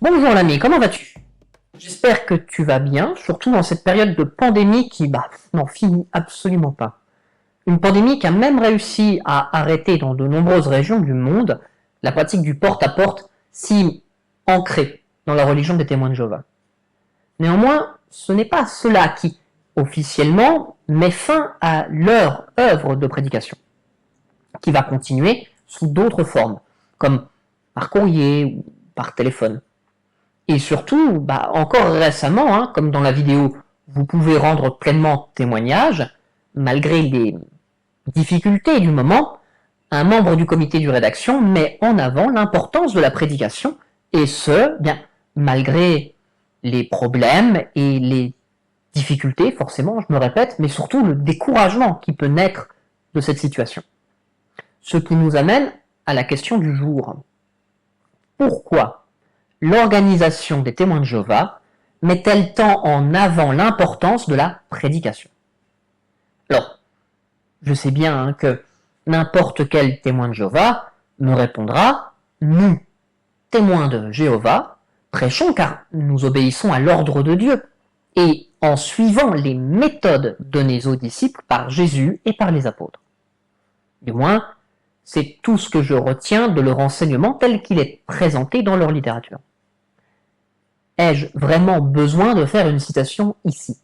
Bonjour l'ami, comment vas-tu? J'espère que tu vas bien, surtout dans cette période de pandémie qui n'en finit absolument pas. Une pandémie qui a même réussi à arrêter dans de nombreuses régions du monde la pratique du porte-à-porte si ancrée dans la religion des témoins de Jéhovah. Néanmoins, ce n'est pas cela qui, officiellement, met fin à leur œuvre de prédication, qui va continuer sous d'autres formes, comme par courrier ou par téléphone. Et surtout, encore récemment, comme dans la vidéo, vous pouvez rendre pleinement témoignage, malgré les difficultés du moment, un membre du comité de rédaction met en avant l'importance de la prédication, et ce, malgré les problèmes et les difficultés, forcément, je me répète, mais surtout le découragement qui peut naître de cette situation. Ce qui nous amène à la question du jour. Pourquoi l'organisation des témoins de Jéhovah met-elle tant en avant l'importance de la prédication? Alors, je sais bien que n'importe quel témoin de Jéhovah me répondra « Nous, témoins de Jéhovah, prêchons car nous obéissons à l'ordre de Dieu et en suivant les méthodes données aux disciples par Jésus et par les apôtres. » Du moins, c'est tout ce que je retiens de leur enseignement tel qu'il est présenté dans leur littérature. Ai-je vraiment besoin de faire une citation ici?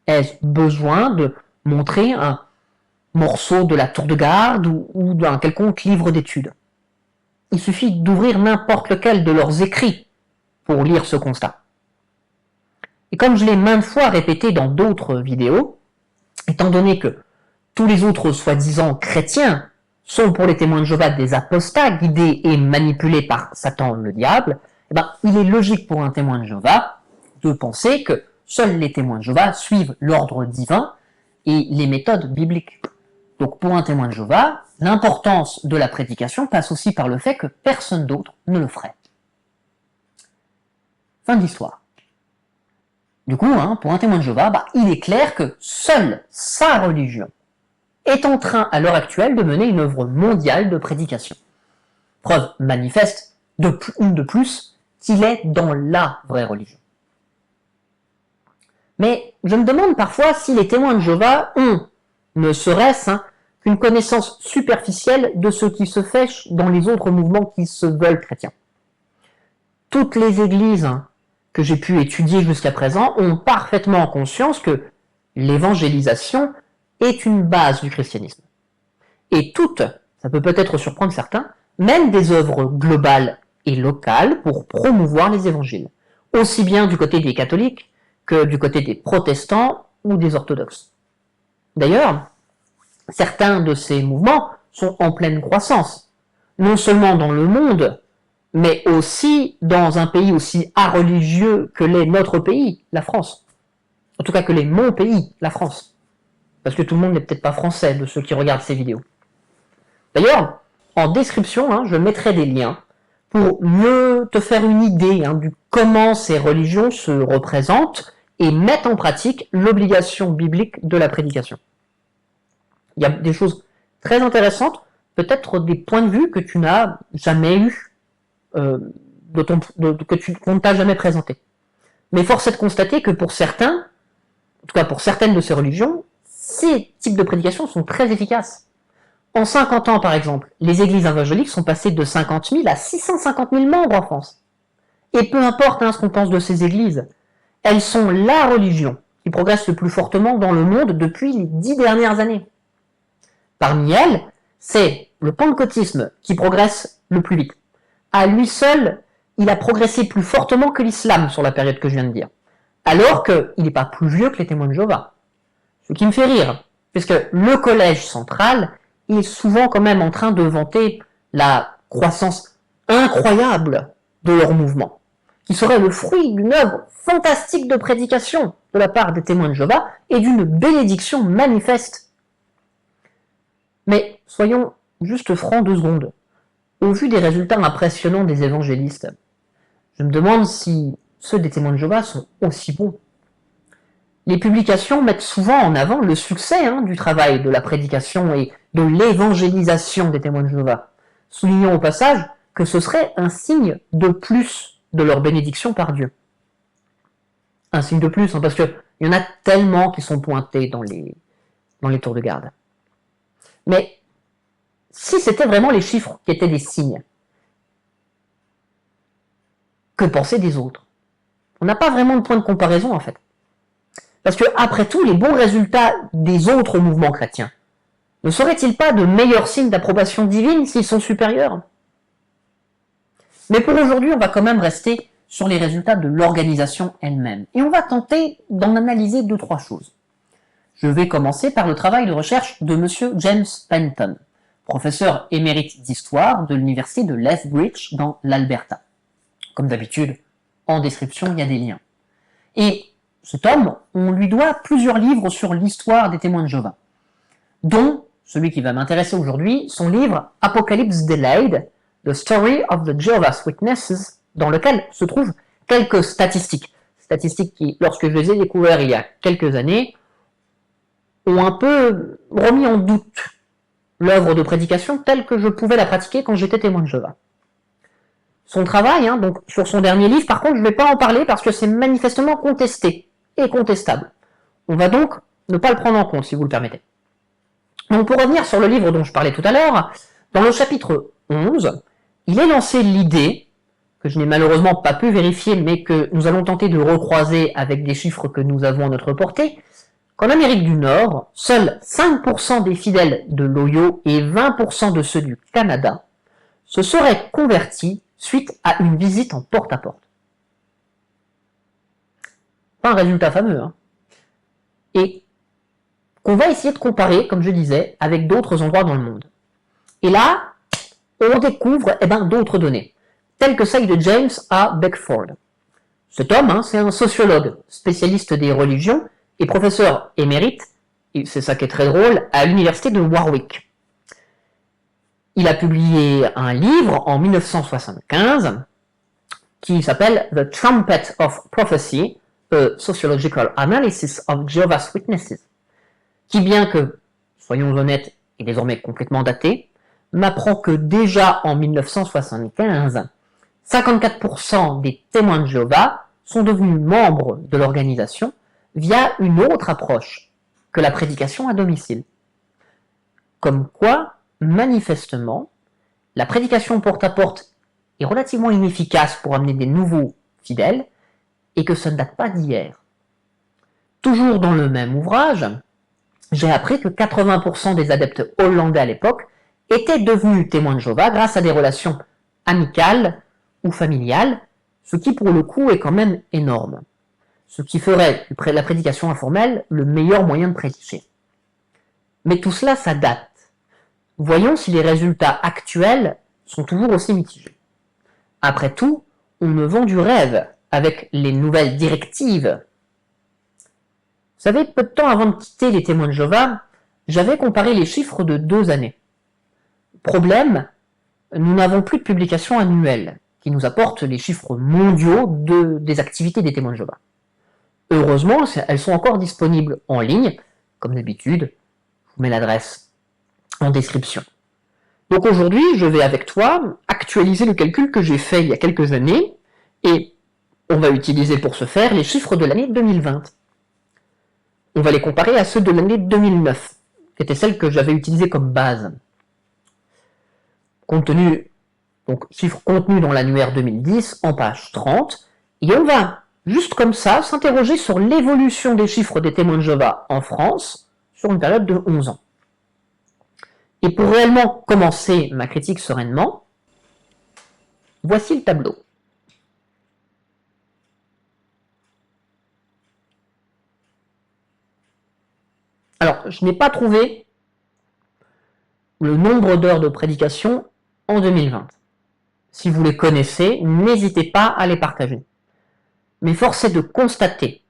Ai-je besoin de montrer un morceau de la tour de garde ou d'un quelconque livre d'études? Il suffit d'ouvrir n'importe lequel de leurs écrits pour lire ce constat. Et comme je l'ai maintes fois répété dans d'autres vidéos, étant donné que tous les autres soi-disant chrétiens sont pour les témoins de Jéhovah des apostats guidés et manipulés par Satan le diable, il est logique pour un témoin de Jéhovah de penser que seuls les témoins de Jéhovah suivent l'ordre divin et les méthodes bibliques. Donc pour un témoin de Jéhovah, l'importance de la prédication passe aussi par le fait que personne d'autre ne le ferait. Fin de l'histoire. Du coup, pour un témoin de Jéhovah, il est clair que seule sa religion est en train à l'heure actuelle de mener une œuvre mondiale de prédication. Preuve manifeste de plus qu'il est dans la vraie religion. Mais je me demande parfois si les témoins de Jéhovah ont, ne serait-ce qu'une connaissance superficielle de ce qui se fait dans les autres mouvements qui se veulent chrétiens. Toutes les églises que j'ai pu étudier jusqu'à présent ont parfaitement conscience que l'évangélisation est une base du christianisme. Et toutes, ça peut peut-être surprendre certains, mènent des œuvres globales et locales pour promouvoir les évangiles, aussi bien du côté des catholiques que du côté des protestants ou des orthodoxes. D'ailleurs, certains de ces mouvements sont en pleine croissance, non seulement dans le monde, mais aussi dans un pays aussi religieux que l'est notre pays, la France. En tout cas que l'est mon pays, la France. Parce que tout le monde n'est peut-être pas français de ceux qui regardent ces vidéos. D'ailleurs, en description, je mettrai des liens pour mieux te faire une idée du comment ces religions se représentent et mettent en pratique l'obligation biblique de la prédication. Il y a des choses très intéressantes, peut-être des points de vue que tu n'as jamais eu, qu'on ne t'a jamais présenté. Mais force est de constater que pour certains, en tout cas pour certaines de ces religions, ces types de prédications sont très efficaces. En 50 ans, par exemple, les églises évangéliques sont passées de 50 000 à 650 000 membres en France. Et peu importe ce qu'on pense de ces églises, elles sont la religion qui progresse le plus fortement dans le monde depuis les 10 dernières années. Parmi elles, c'est le pentecôtisme qui progresse le plus vite. À lui seul, il a progressé plus fortement que l'islam sur la période que je viens de dire. Alors qu'il n'est pas plus vieux que les témoins de Jéhovah. Ce qui me fait rire, puisque le collège central est souvent quand même en train de vanter la croissance incroyable de leur mouvement, qui serait le fruit d'une œuvre fantastique de prédication de la part des témoins de Jéhovah et d'une bénédiction manifeste. Mais soyons juste francs 2 secondes. Au vu des résultats impressionnants des évangélistes, je me demande si ceux des témoins de Jéhovah sont aussi bons. Les publications mettent souvent en avant le succès du travail de la prédication et de l'évangélisation des témoins de Jéhovah, soulignant au passage que ce serait un signe de plus de leur bénédiction par Dieu. Un signe de plus, hein, parce qu'il y en a tellement qui sont pointés dans les tours de garde. Mais si c'était vraiment les chiffres qui étaient des signes, que penser des autres? On n'a pas vraiment de point de comparaison en fait. Parce que, après tout, les bons résultats des autres mouvements chrétiens ne seraient-ils pas de meilleurs signes d'approbation divine s'ils sont supérieurs? Mais pour aujourd'hui, on va quand même rester sur les résultats de l'organisation elle-même. Et on va tenter d'en analyser 2-3 choses. Je vais commencer par le travail de recherche de M. James Penton, professeur émérite d'histoire de l'université de Lethbridge dans l'Alberta. Comme d'habitude, en description, il y a des liens. Et cet homme, on lui doit plusieurs livres sur l'histoire des témoins de Jéhovah, dont celui qui va m'intéresser aujourd'hui, son livre Apocalypse Delayed, The Story of the Jehovah's Witnesses, dans lequel se trouvent quelques statistiques. Statistiques qui, lorsque je les ai découvertes il y a quelques années, ont un peu remis en doute l'œuvre de prédication telle que je pouvais la pratiquer quand j'étais témoin de Jéhovah. Son travail, donc sur son dernier livre, par contre, je ne vais pas en parler parce que c'est manifestement contesté et contestable. On va donc ne pas le prendre en compte, si vous le permettez. Donc pour revenir sur le livre dont je parlais tout à l'heure, dans le chapitre 11, il est lancé l'idée, que je n'ai malheureusement pas pu vérifier, mais que nous allons tenter de recroiser avec des chiffres que nous avons à notre portée, qu'en Amérique du Nord, seuls 5% des fidèles de l'Ohio et 20% de ceux du Canada se seraient convertis suite à une visite en porte-à-porte. Pas un résultat fameux, hein. Et qu'on va essayer de comparer, comme je disais, avec d'autres endroits dans le monde. Et là, on découvre d'autres données, telles que celles de James A. Beckford. Cet homme, c'est un sociologue, spécialiste des religions et professeur émérite, et c'est ça qui est très drôle, à l'université de Warwick. Il a publié un livre en 1975 qui s'appelle The Trumpet of Prophecy, a Sociological Analysis of Jehovah's Witnesses, qui, bien que, soyons honnêtes, est désormais complètement daté, m'apprend que déjà en 1975, 54% des témoins de Jéhovah sont devenus membres de l'organisation via une autre approche que la prédication à domicile. Comme quoi, manifestement, la prédication porte-à-porte est relativement inefficace pour amener des nouveaux fidèles et que ça ne date pas d'hier. Toujours dans le même ouvrage, j'ai appris que 80% des adeptes hollandais à l'époque étaient devenus témoins de Jéhovah grâce à des relations amicales ou familiales, ce qui pour le coup est quand même énorme. Ce qui ferait de la prédication informelle le meilleur moyen de prédicher. Mais tout cela, ça date. Voyons si les résultats actuels sont toujours aussi mitigés. Après tout, on me vend du rêve avec les nouvelles directives. Vous savez, peu de temps avant de quitter les témoins de Jéhovah, j'avais comparé les chiffres de 2 années. Problème, nous n'avons plus de publications annuelles qui nous apportent les chiffres mondiaux des activités des témoins de Jéhovah. Heureusement, elles sont encore disponibles en ligne, comme d'habitude. Je vous mets l'adresse en description. Donc aujourd'hui, je vais avec toi actualiser le calcul que j'ai fait il y a quelques années, et on va utiliser pour ce faire les chiffres de l'année 2020. On va les comparer à ceux de l'année 2009, qui étaient celles que j'avais utilisées comme base. Chiffres contenus dans l'annuaire 2010 en page 30, et on va, juste comme ça, s'interroger sur l'évolution des chiffres des témoins de Jéhovah en France sur une période de 11 ans. Et pour réellement commencer ma critique sereinement, voici le tableau. Alors, je n'ai pas trouvé le nombre d'heures de prédication en 2020. Si vous les connaissez, n'hésitez pas à les partager. Mais force est de constater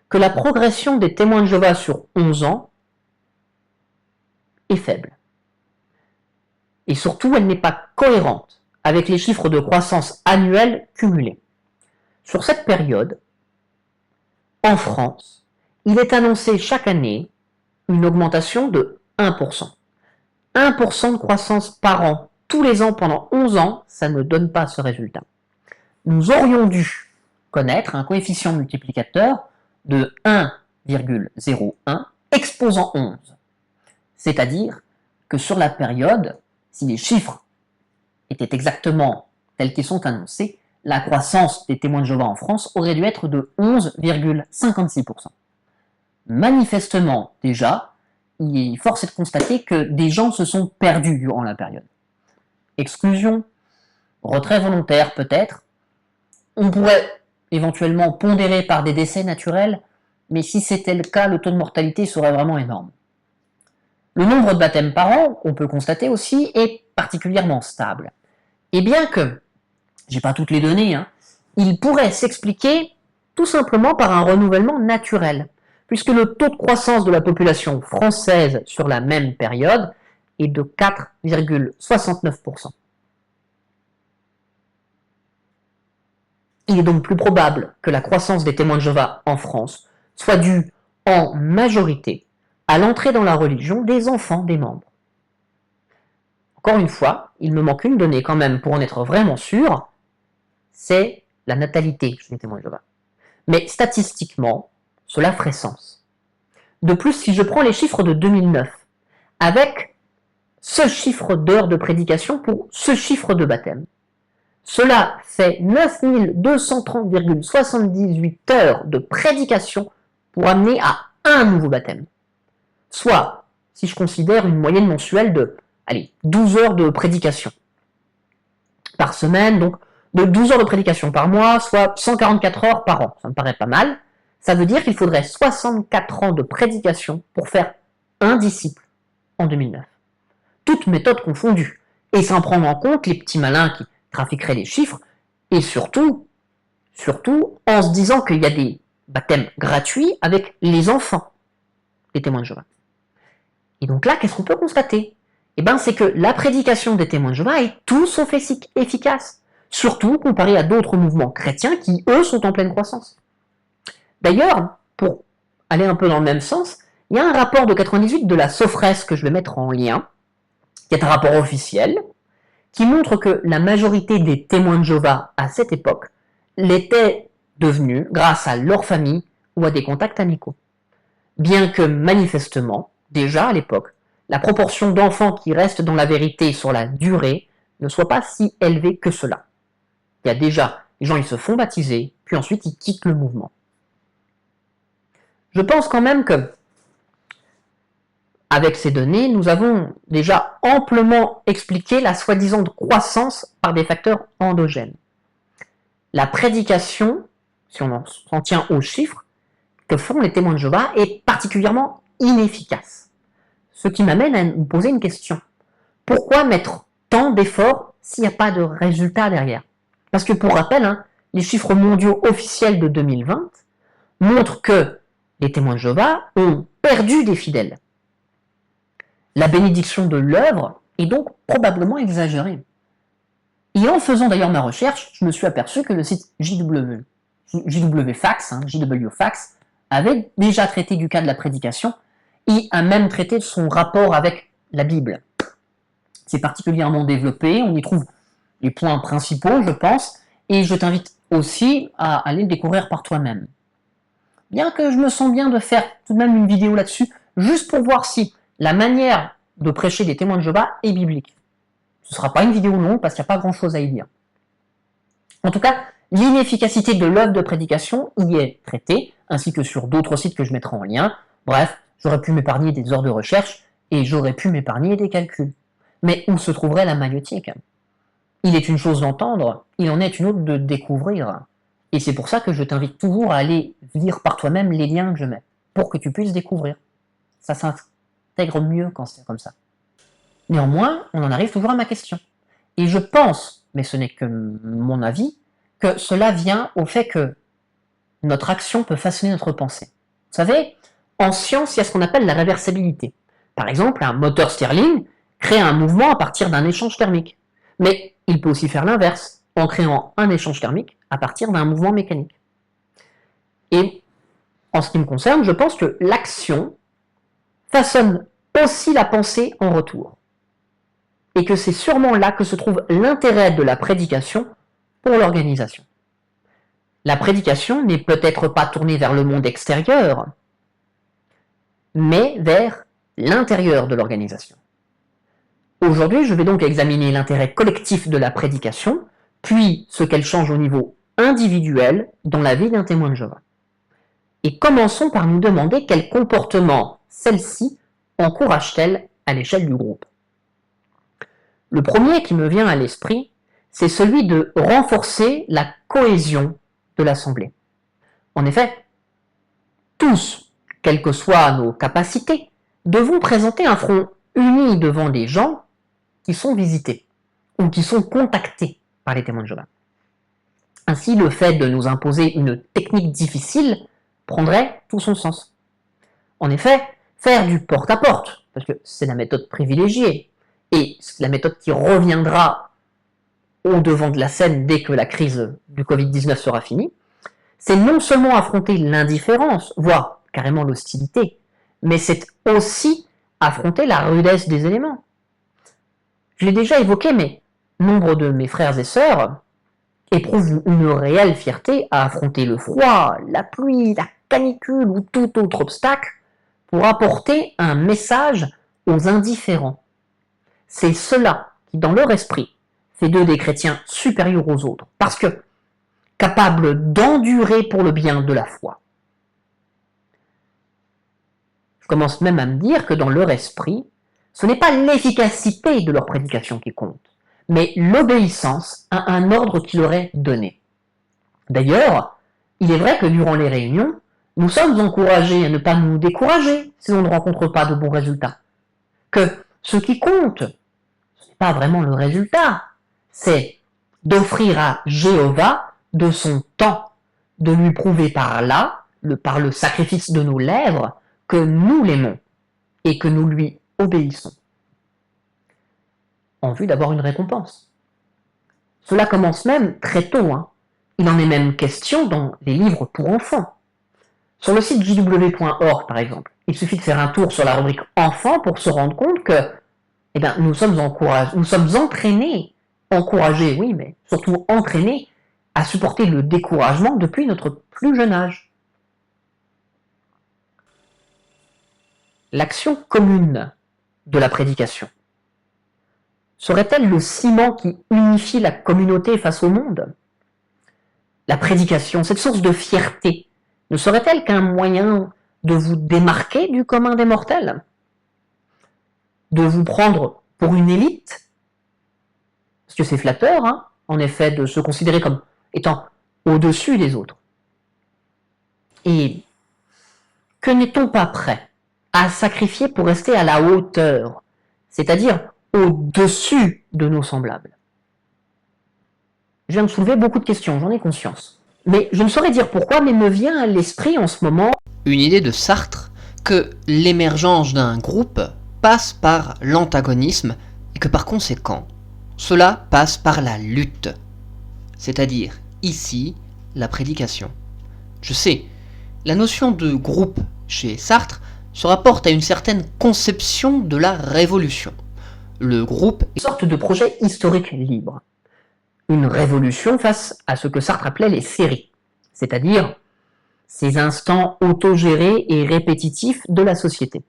que la progression des témoins de Jéhovah sur 11 ans est faible. Et surtout, elle n'est pas cohérente avec les chiffres de croissance annuels cumulés. Sur cette période, en France, il est annoncé chaque année une augmentation de 1%. 1% de croissance par an, tous les ans pendant 11 ans, ça ne donne pas ce résultat. nous aurions dû connaître un coefficient multiplicateur de 1,01 exposant 11. C'est-à-dire que sur la période, si les chiffres étaient exactement tels qu'ils sont annoncés, la croissance des témoins de Jéhovah en France aurait dû être de 11,56%. Manifestement, déjà, il est force est de constater que des gens se sont perdus durant la période. Exclusion, retrait volontaire peut-être. On pourrait éventuellement pondérer par des décès naturels, mais si c'était le cas, le taux de mortalité serait vraiment énorme. Le nombre de baptêmes par an, on peut constater aussi, est particulièrement stable. Et bien que, j'ai pas toutes les données, il pourrait s'expliquer tout simplement par un renouvellement naturel, puisque le taux de croissance de la population française sur la même période est de 4,69%. Il est donc plus probable que la croissance des témoins de Jéhovah en France soit due en majorité à l'entrée dans la religion des enfants des membres. Encore une fois, il me manque une donnée quand même pour en être vraiment sûr, c'est la natalité chez les témoins de Jéhovah. Mais statistiquement, cela ferait sens. De plus, si je prends les chiffres de 2009, avec ce chiffre d'heures de prédication pour ce chiffre de baptême, cela fait 9230,78 heures de prédication pour amener à un nouveau baptême. Soit, si je considère une moyenne mensuelle de 12 heures de prédication par semaine, donc de 12 heures de prédication par mois, soit 144 heures par an. Ça me paraît pas mal. Ça veut dire qu'il faudrait 64 ans de prédication pour faire un disciple en 2009. Toutes méthodes confondues. Et sans prendre en compte les petits malins qui trafiqueraient les chiffres, et surtout en se disant qu'il y a des baptêmes gratuits avec les enfants des témoins de Jéhovah. Et donc là, qu'est-ce qu'on peut constater? C'est que la prédication des témoins de Jéhovah est tout sauf efficace, surtout comparé à d'autres mouvements chrétiens qui, eux, sont en pleine croissance. D'ailleurs, pour aller un peu dans le même sens, il y a un rapport de 98 de la Sofres que je vais mettre en lien, qui est un rapport officiel, qui montre que la majorité des témoins de Jéhovah à cette époque l'étaient devenus grâce à leur famille ou à des contacts amicaux. Bien que manifestement, déjà à l'époque, la proportion d'enfants qui restent dans la vérité sur la durée ne soit pas si élevée que cela. Il y a déjà, les gens ils se font baptiser, puis ensuite ils quittent le mouvement. Je pense quand même que, avec ces données, nous avons déjà amplement expliqué la soi-disant croissance par des facteurs endogènes. La prédication, si on s'en tient aux chiffres que font les témoins de Jéhovah, est particulièrement inefficace. Ce qui m'amène à me poser une question. Pourquoi mettre tant d'efforts s'il n'y a pas de résultat derrière? Parce que pour rappel, les chiffres mondiaux officiels de 2020 montrent que les témoins de Jéhovah ont perdu des fidèles. La bénédiction de l'œuvre est donc probablement exagérée. Et en faisant d'ailleurs ma recherche, je me suis aperçu que le site JWFax, JWFax, avait déjà traité du cas de la prédication et a même traité de son rapport avec la Bible. C'est particulièrement développé, on y trouve les points principaux, je pense, et je t'invite aussi à aller le découvrir par toi-même. Bien que je me sens bien de faire tout de même une vidéo là-dessus, juste pour voir si la manière de prêcher des témoins de Jéhovah est biblique. Ce ne sera pas une vidéo longue parce qu'il n'y a pas grand-chose à y dire. En tout cas, l'inefficacité de l'œuvre de prédication y est traitée, ainsi que sur d'autres sites que je mettrai en lien. Bref, j'aurais pu m'épargner des heures de recherche et j'aurais pu m'épargner des calculs. Mais où se trouverait la maïeutique? Il est une chose d'entendre, il en est une autre de découvrir. Et c'est pour ça que je t'invite toujours à aller lire par toi-même les liens que je mets, pour que tu puisses découvrir. Ça s'intègre mieux quand c'est comme ça. Néanmoins, on en arrive toujours à ma question. Et je pense, mais ce n'est que mon avis, que cela vient au fait que notre action peut façonner notre pensée. Vous savez, en science, il y a ce qu'on appelle la réversibilité. Par exemple, un moteur Stirling crée un mouvement à partir d'un échange thermique. Mais il peut aussi faire l'inverse, en créant un échange thermique à partir d'un mouvement mécanique. Et en ce qui me concerne, je pense que l'action façonne aussi la pensée en retour. Et que c'est sûrement là que se trouve l'intérêt de la prédication pour l'organisation. La prédication n'est peut-être pas tournée vers le monde extérieur, mais vers l'intérieur de l'organisation. Aujourd'hui, je vais donc examiner l'intérêt collectif de la prédication, puis ce qu'elle change au niveau individuel dans la vie d'un témoin de Jéhovah. Et commençons par nous demander quel comportement celle-ci encourage-t-elle à l'échelle du groupe. Le premier qui me vient à l'esprit, c'est celui de renforcer la cohésion de l'assemblée. En effet, tous, quelles que soient nos capacités, devons présenter un front uni devant les gens qui sont visités ou qui sont contactés par les témoins de Jéhovah. Ainsi, le fait de nous imposer une technique difficile prendrait tout son sens. En effet, faire du porte-à-porte, parce que c'est la méthode privilégiée, et c'est la méthode qui reviendra au devant de la scène dès que la crise du Covid-19 sera finie, c'est non seulement affronter l'indifférence, voire carrément l'hostilité, mais c'est aussi affronter la rudesse des éléments. Je l'ai déjà évoqué, mais nombre de mes frères et sœurs éprouvent une réelle fierté à affronter le froid, la pluie, la canicule ou tout autre obstacle pour apporter un message aux indifférents. C'est cela qui, dans leur esprit, fait d'eux des chrétiens supérieurs aux autres, parce que capables d'endurer pour le bien de la foi. Je commence même à me dire que dans leur esprit, ce n'est pas l'efficacité de leur prédication qui compte, mais l'obéissance à un ordre qui leur est donné. D'ailleurs, il est vrai que durant les réunions, nous sommes encouragés à ne pas nous décourager si on ne rencontre pas de bons résultats. Que ce qui compte, ce n'est pas vraiment le résultat, c'est d'offrir à Jéhovah de son temps, de lui prouver par là, par le sacrifice de nos lèvres, que nous l'aimons et que nous lui obéissons, en vue d'avoir une récompense. Cela commence même très tôt, Il en est même question dans les livres pour enfants. Sur le site jw.org, par exemple, il suffit de faire un tour sur la rubrique enfants pour se rendre compte que nous sommes entraînés, encouragés, oui, mais surtout entraînés à supporter le découragement depuis notre plus jeune âge. L'action commune de la prédication serait-elle le ciment qui unifie la communauté face au monde? La prédication, cette source de fierté, ne serait-elle qu'un moyen de vous démarquer du commun des mortels? De vous prendre pour une élite? Parce que c'est flatteur, en effet, de se considérer comme étant au-dessus des autres. Et que n'est-on pas prêt à sacrifier pour rester à la hauteur, c'est-à-dire au-dessus de nos semblables? Je viens de soulever beaucoup de questions, j'en ai conscience. Mais je ne saurais dire pourquoi, mais me vient à l'esprit en ce moment une idée de Sartre que l'émergence d'un groupe passe par l'antagonisme et que par conséquent, cela passe par la lutte, c'est-à-dire ici la prédication. Je sais, la notion de groupe chez Sartre se rapporte à une certaine conception de la révolution. Le groupe est une sorte de projet historique libre. Une révolution face à ce que Sartre appelait les séries, c'est-à-dire ces instants autogérés et répétitifs de la société.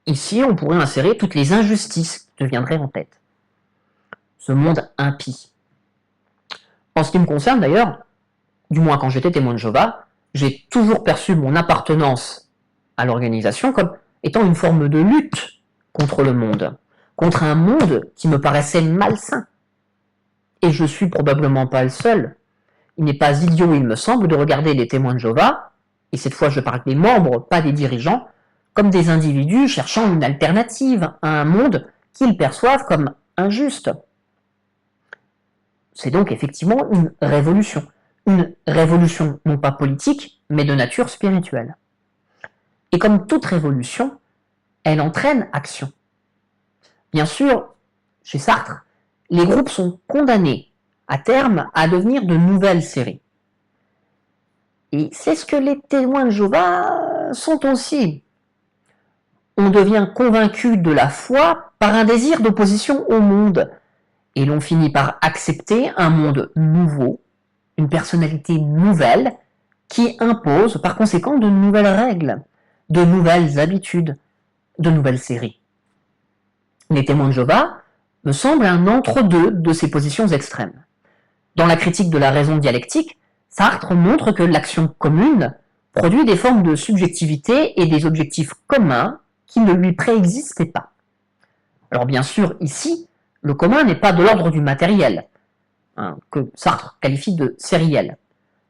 Ici, on pourrait insérer toutes les injustices qui deviendraient en tête. Ce monde impie. En ce qui me concerne d'ailleurs, du moins quand j'étais témoin de Jéhovah, j'ai toujours perçu mon appartenance à l'organisation comme étant une forme de lutte contre le monde, contre un monde qui me paraissait malsain. Et je suis probablement pas le seul. Il n'est pas idiot, il me semble, de regarder les témoins de Jéhovah, et cette fois je parle des membres, pas des dirigeants, comme des individus cherchant une alternative à un monde qu'ils perçoivent comme injuste. C'est donc effectivement une révolution non pas politique, mais de nature spirituelle. Et comme toute révolution, elle entraîne action. Bien sûr, chez Sartre, les groupes sont condamnés à terme à devenir de nouvelles séries. Et c'est ce que les témoins de Jéhovah sont aussi. On devient convaincu de la foi par un désir d'opposition au monde, et l'on finit par accepter un monde nouveau, une personnalité nouvelle qui impose par conséquent de nouvelles règles, de nouvelles habitudes, de nouvelles séries. Les témoins de Jéhovah me semblent un entre-deux de ces positions extrêmes. Dans la critique de la raison dialectique, Sartre montre que l'action commune produit des formes de subjectivité et des objectifs communs qui ne lui préexistaient pas. Alors bien sûr, ici, le commun n'est pas de l'ordre du matériel, que Sartre qualifie de sériel,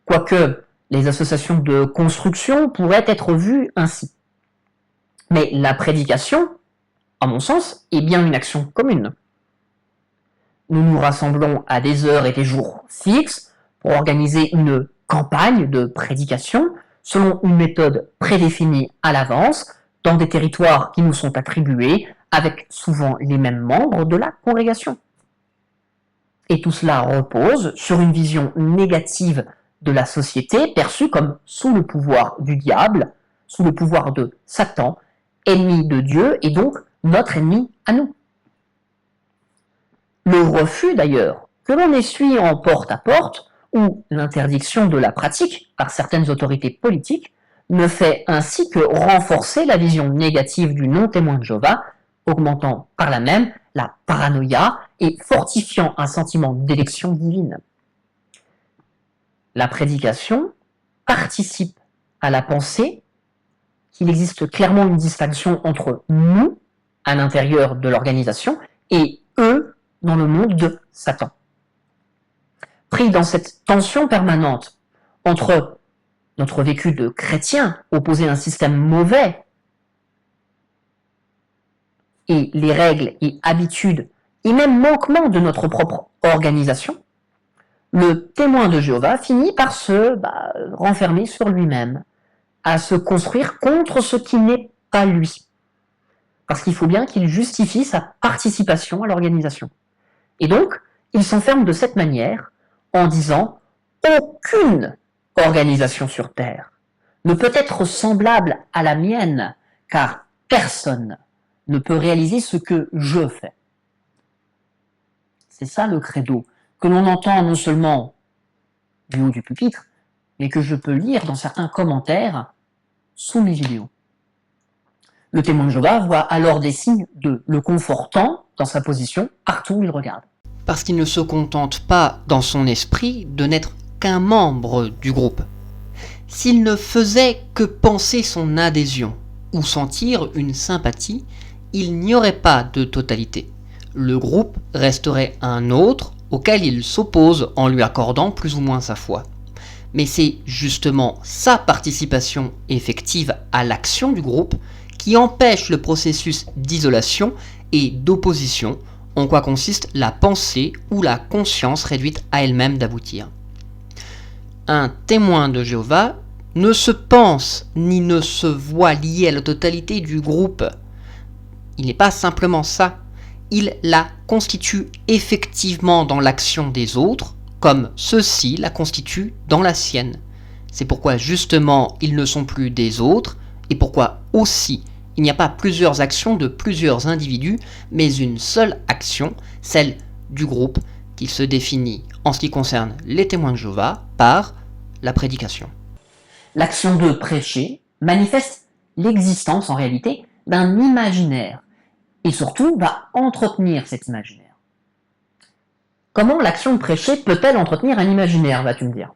quoique les associations de construction pourraient être vues ainsi. Mais la prédication, à mon sens, est bien une action commune. Nous nous rassemblons à des heures et des jours fixes pour organiser une campagne de prédication selon une méthode prédéfinie à l'avance dans des territoires qui nous sont attribués avec souvent les mêmes membres de la congrégation. Et tout cela repose sur une vision négative de la société perçue comme sous le pouvoir du diable, sous le pouvoir de Satan, ennemi de Dieu et donc notre ennemi à nous. Le refus d'ailleurs, que l'on essuie en porte-à-porte, ou l'interdiction de la pratique par certaines autorités politiques, ne fait ainsi que renforcer la vision négative du non-témoin de Jéhovah, augmentant par là même la paranoïa et fortifiant un sentiment d'élection divine. La prédication participe à la pensée qu'il existe clairement une distinction entre nous, à l'intérieur de l'organisation, et eux, dans le monde de Satan. Pris dans cette tension permanente entre notre vécu de chrétien, opposé à un système mauvais, et les règles et habitudes, et même manquements de notre propre organisation, le témoin de Jéhovah finit par se renfermer sur lui-même, à se construire contre ce qui n'est pas lui. Parce qu'il faut bien qu'il justifie sa participation à l'organisation. Et donc, il s'enferme de cette manière en disant « Aucune organisation sur Terre ne peut être semblable à la mienne, car personne ne peut réaliser ce que je fais. » C'est ça le credo, que l'on entend non seulement du haut du pupitre, mais que je peux lire dans certains commentaires sous mes vidéos. Le témoin de Jéhovah voit alors des signes de le confortant dans sa position partout où il regarde. Parce qu'il ne se contente pas dans son esprit de n'être qu'un membre du groupe. S'il ne faisait que penser son adhésion ou sentir une sympathie, il n'y aurait pas de totalité. Le groupe resterait un autre auquel il s'oppose en lui accordant plus ou moins sa foi. Mais c'est justement sa participation effective à l'action du groupe qui empêche le processus d'isolation et d'opposition, en quoi consiste la pensée ou la conscience réduite à elle-même d'aboutir. Un témoin de Jéhovah ne se pense ni ne se voit lié à la totalité du groupe. Il n'est pas simplement ça, il la constitue effectivement dans l'action des autres, comme ceux-ci la constituent dans la sienne. C'est pourquoi justement ils ne sont plus des autres, et pourquoi aussi il n'y a pas plusieurs actions de plusieurs individus, mais une seule action, celle du groupe, qui se définit en ce qui concerne les témoins de Jéhovah par la prédication. L'action de prêcher manifeste l'existence en réalité d'un imaginaire, et surtout va entretenir cet imaginaire. Comment l'action de prêcher peut-elle entretenir un imaginaire, vas-tu me dire?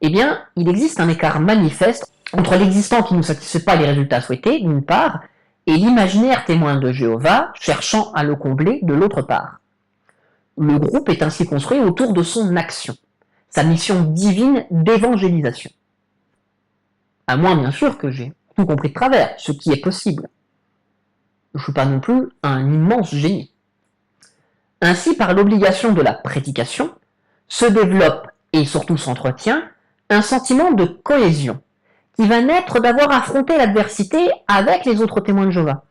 Eh bien, il existe un écart manifeste entre l'existant qui ne satisfait pas les résultats souhaités, d'une part, et l'imaginaire témoin de Jéhovah cherchant à le combler, de l'autre part. Le groupe est ainsi construit autour de son action, sa mission divine d'évangélisation. À moins, bien sûr, que j'ai tout compris de travers, ce qui est possible. Je ne suis pas non plus un immense génie. Ainsi, par l'obligation de la prédication, se développe et surtout s'entretient un sentiment de cohésion qui va naître d'avoir affronté l'adversité avec les autres témoins de Jéhovah.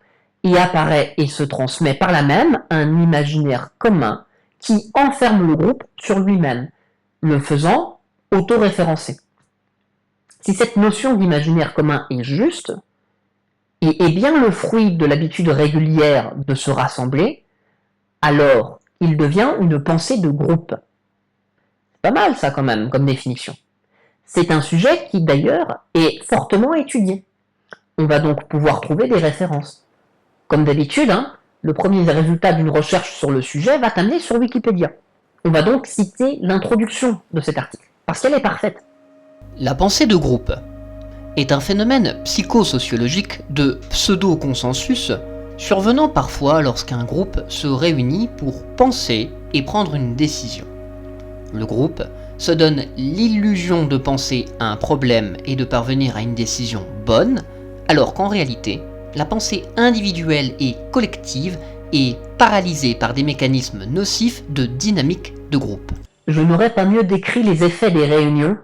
Et apparaît et se transmet par là même un imaginaire commun qui enferme le groupe sur lui-même, le faisant autoréférencer. Si cette notion d'imaginaire commun est juste, et est bien le fruit de l'habitude régulière de se rassembler, alors il devient une pensée de groupe. Pas mal ça quand même comme définition. C'est un sujet qui d'ailleurs est fortement étudié. On va donc pouvoir trouver des références. Comme d'habitude, le premier résultat d'une recherche sur le sujet va t'amener sur Wikipédia. On va donc citer l'introduction de cet article, parce qu'elle est parfaite. La pensée de groupe est un phénomène psychosociologique de pseudo-consensus survenant parfois lorsqu'un groupe se réunit pour penser et prendre une décision. Le groupe se donne l'illusion de penser à un problème et de parvenir à une décision bonne, alors qu'en réalité, la pensée individuelle et collective est paralysée par des mécanismes nocifs de dynamique de groupe. Je n'aurais pas mieux décrit les effets des réunions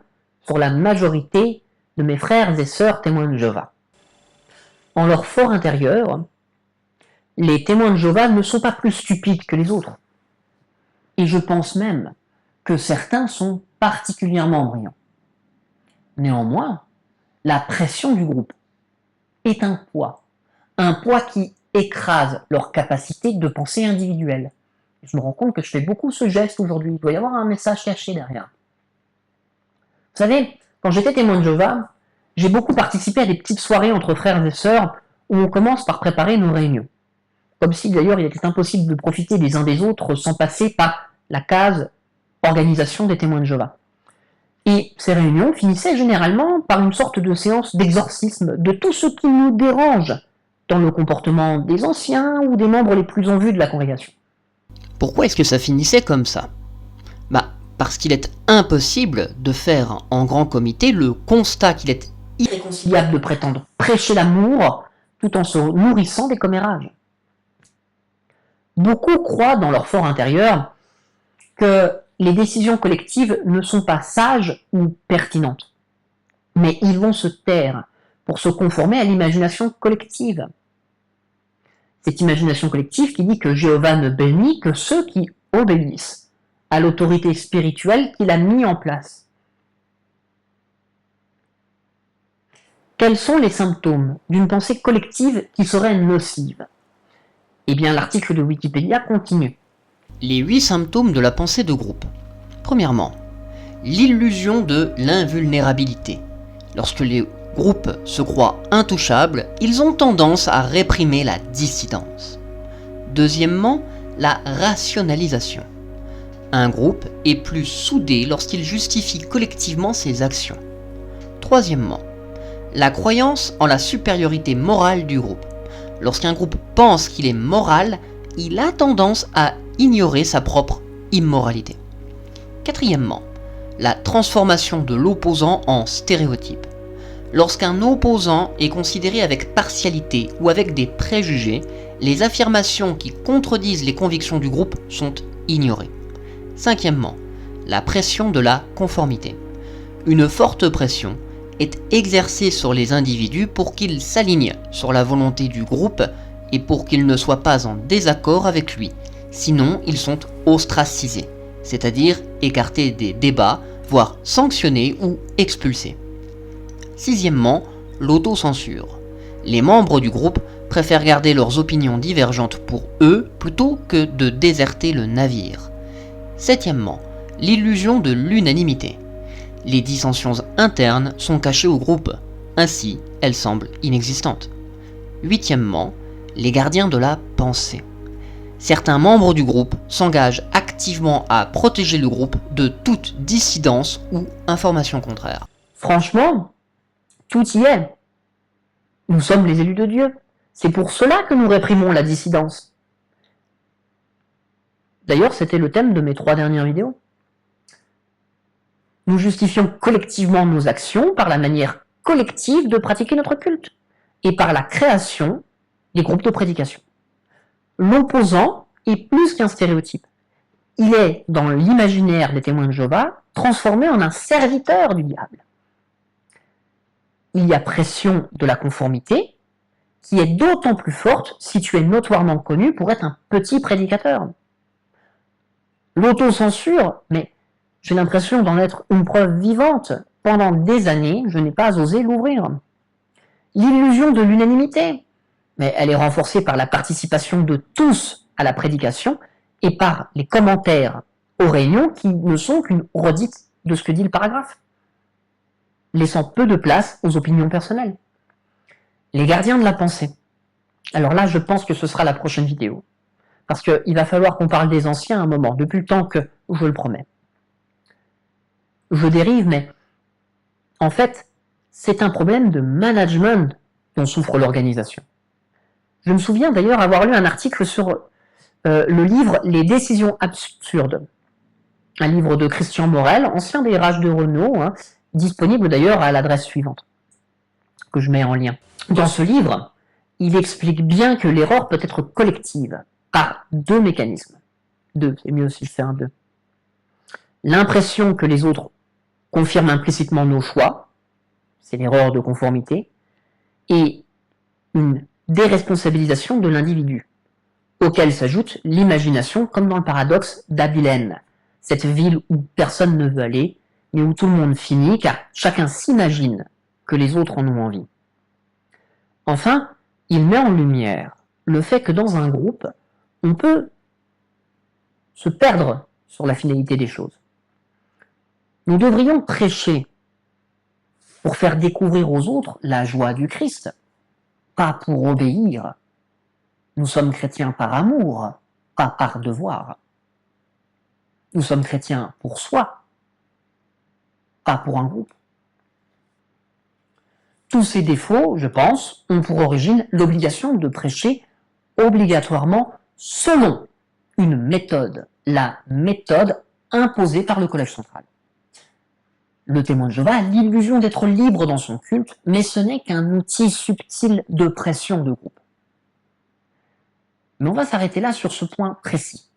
sur la majorité de mes frères et sœurs témoins de Jéhovah. En leur fort intérieur, les témoins de Jéhovah ne sont pas plus stupides que les autres. Et je pense même que certains sont particulièrement brillants. Néanmoins, la pression du groupe est un poids qui écrase leur capacité de pensée individuelle. Je me rends compte que je fais beaucoup ce geste aujourd'hui. Il doit y avoir un message caché derrière. Vous savez, quand j'étais témoin de Jéhovah, j'ai beaucoup participé à des petites soirées entre frères et sœurs où on commence par préparer nos réunions. Comme si d'ailleurs il était impossible de profiter les uns des autres sans passer par la case organisation des témoins de Jéhovah. Et ces réunions finissaient généralement par une sorte de séance d'exorcisme de tout ce qui nous dérange dans le comportement des anciens ou des membres les plus en vue de la congrégation. Pourquoi est-ce que ça finissait comme ça ? Parce qu'il est impossible de faire en grand comité le constat qu'il est irréconciliable de prétendre prêcher l'amour tout en se nourrissant des commérages. Beaucoup croient dans leur fort intérieur que les décisions collectives ne sont pas sages ou pertinentes, mais ils vont se taire pour se conformer à l'imagination collective. Cette imagination collective qui dit que Jéhovah ne bénit que ceux qui obéissent à l'autorité spirituelle qu'il a mis en place. Quels sont les symptômes d'une pensée collective qui serait nocive ? Eh bien, l'article de Wikipédia continue. les 8 symptômes de la pensée de groupe. Premièrement, l'illusion de l'invulnérabilité. Lorsque les groupes se croient intouchables, ils ont tendance à réprimer la dissidence. Deuxièmement, la rationalisation. Un groupe est plus soudé lorsqu'il justifie collectivement ses actions. Troisièmement, la croyance en la supériorité morale du groupe. Lorsqu'un groupe pense qu'il est moral, il a tendance à ignorer sa propre immoralité. Quatrièmement, la transformation de l'opposant en stéréotype. Lorsqu'un opposant est considéré avec partialité ou avec des préjugés, les affirmations qui contredisent les convictions du groupe sont ignorées. Cinquièmement, la pression de la conformité. Une forte pression est exercée sur les individus pour qu'ils s'alignent sur la volonté du groupe et pour qu'ils ne soient pas en désaccord avec lui, sinon ils sont ostracisés, c'est-à-dire écartés des débats, voire sanctionnés ou expulsés. Sixièmement, l'autocensure. Les membres du groupe préfèrent garder leurs opinions divergentes pour eux plutôt que de déserter le navire. Septièmement, l'illusion de l'unanimité. Les dissensions internes sont cachées au groupe, ainsi elles semblent inexistantes. Huitièmement, les gardiens de la pensée. Certains membres du groupe s'engagent activement à protéger le groupe de toute dissidence ou information contraire. Franchement, tout y est. Nous sommes les élus de Dieu. C'est pour cela que nous réprimons la dissidence. D'ailleurs, c'était le thème de mes 3 dernières vidéos. Nous justifions collectivement nos actions par la manière collective de pratiquer notre culte et par la création des groupes de prédication. L'opposant est plus qu'un stéréotype. Il est, dans l'imaginaire des témoins de Jéhovah, transformé en un serviteur du diable. Il y a pression de la conformité, qui est d'autant plus forte si tu es notoirement connu pour être un petit prédicateur. L'autocensure, mais j'ai l'impression d'en être une preuve vivante. Pendant des années, je n'ai pas osé l'ouvrir. L'illusion de l'unanimité, mais elle est renforcée par la participation de tous à la prédication et par les commentaires aux réunions qui ne sont qu'une redite de ce que dit le paragraphe, laissant peu de place aux opinions personnelles. Les gardiens de la pensée. Alors là, je pense que ce sera la prochaine vidéo, parce qu'il va falloir qu'on parle des anciens à un moment, depuis le temps que je le promets. Je dérive, mais en fait, c'est un problème de management dont souffre l'organisation. Je me souviens d'ailleurs avoir lu un article sur le livre « Les décisions absurdes », un livre de Christian Morel, ancien DRH de Renault, disponible d'ailleurs à l'adresse suivante, que je mets en lien. Dans ce livre, il explique bien que l'erreur peut être collective par deux mécanismes. Deux, c'est mieux si je fais un deux. L'impression que les autres confirment implicitement nos choix, c'est l'erreur de conformité, et une déresponsabilisation de l'individu, auquel s'ajoute l'imagination, comme dans le paradoxe d'Abilène, cette ville où personne ne veut aller, mais où tout le monde finit, car chacun s'imagine que les autres en ont envie. Enfin, il met en lumière le fait que dans un groupe, on peut se perdre sur la finalité des choses. Nous devrions prêcher pour faire découvrir aux autres la joie du Christ, pas pour obéir. Nous sommes chrétiens par amour, pas par devoir. Nous sommes chrétiens pour soi, pas pour un groupe. Tous ces défauts, je pense, ont pour origine l'obligation de prêcher obligatoirement selon une méthode, la méthode imposée par le Collège central. Le témoin de Jéhovah a l'illusion d'être libre dans son culte, mais ce n'est qu'un outil subtil de pression de groupe. Mais on va s'arrêter là sur ce point précis,